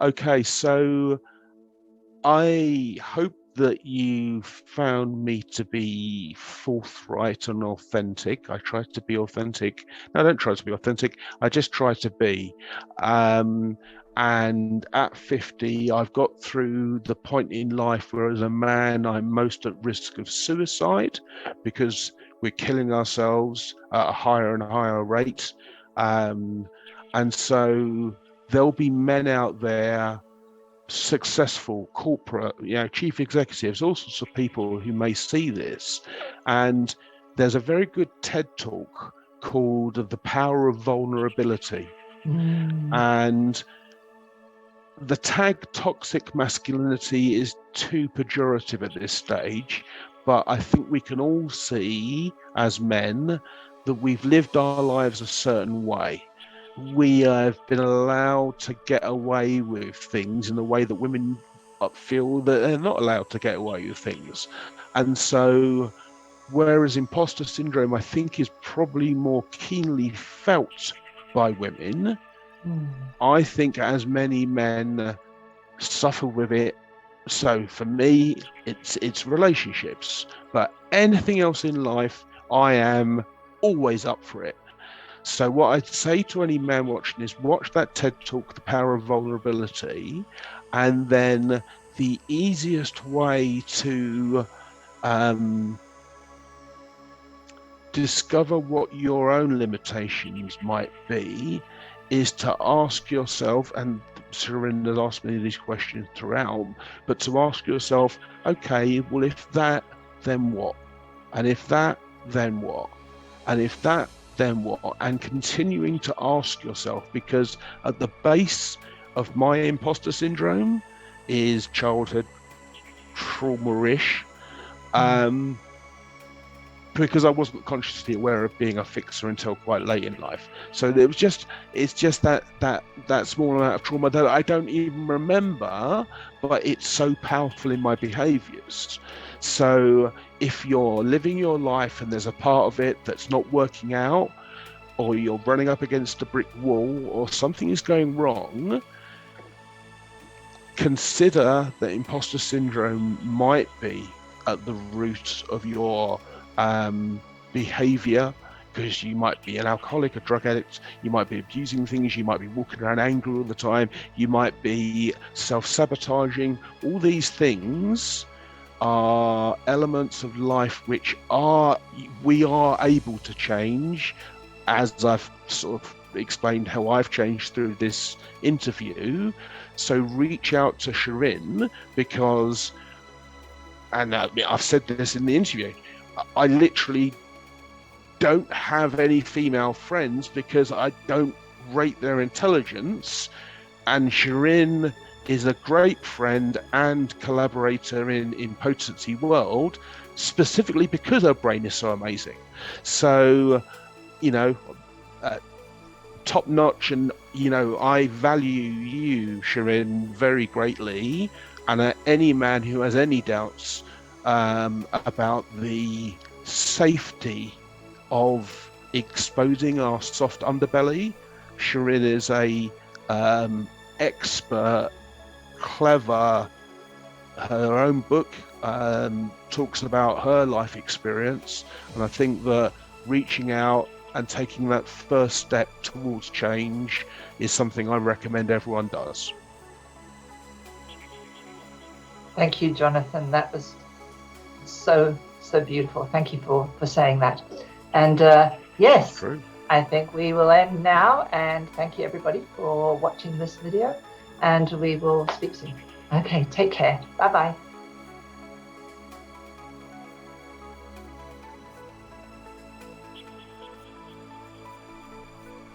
Okay, so I hope that you found me to be forthright and authentic. I try to be authentic. No, I don't try to be authentic. I just try to be. Um, and at 50, I've got through the point in life where, as a man, I'm most at risk of suicide because we're killing ourselves at a higher and higher rate. Um, and so there'll be men out there, successful corporate, chief executives, all sorts of people who may see this. And there's a very good TED talk called The Power of Vulnerability. And the tag toxic masculinity is too pejorative at this stage, but I think we can all see as men that we've lived our lives a certain way. We have been allowed to get away with things in a way that women feel that they're not allowed to get away with things. And so, whereas imposter syndrome, I think, is probably more keenly felt by women, I think as many men suffer with it. So for me, it's relationships, but anything else in life, I am always up for it. So what I'd say to any man watching is watch that TED talk, The Power of Vulnerability, and then the easiest way to discover what your own limitations might be is to ask yourself, and Sherine has asked me these questions throughout, but to ask yourself, okay, well, if that, then what? And if that, then what? And if that, then what? And continuing to ask yourself, because at the base of my imposter syndrome is childhood trauma-ish. Because I wasn't consciously aware of being a fixer until quite late in life. So it's just that small amount of trauma that I don't even remember, but it's so powerful in my behaviors. So if you're living your life and there's a part of it that's not working out, or you're running up against a brick wall, or something is going wrong, consider that imposter syndrome might be at the root of your behavior, because you might be an alcoholic, a drug addict, you might be abusing things, you might be walking around angry all the time, you might be self-sabotaging. All these things are elements of life which we are able to change, as I've sort of explained how I've changed through this interview. So reach out to Sherine, because, and I've said this in the interview, I literally don't have any female friends because I don't rate their intelligence. And Sherine is a great friend and collaborator in Potency World, specifically because her brain is so amazing. So, top notch, and I value you, Sherine, very greatly. And any man who has any doubts about the safety of exposing our soft underbelly, Sherine is a expert, clever. Her own book talks about her life experience, and I think that reaching out and taking that first step towards change is something I recommend everyone does. Thank you, Jonathan. That was so beautiful. Thank you for saying that. And yes, I think we will end now, and thank you everybody for watching this video, and we will speak soon. Okay, take care. Bye-bye.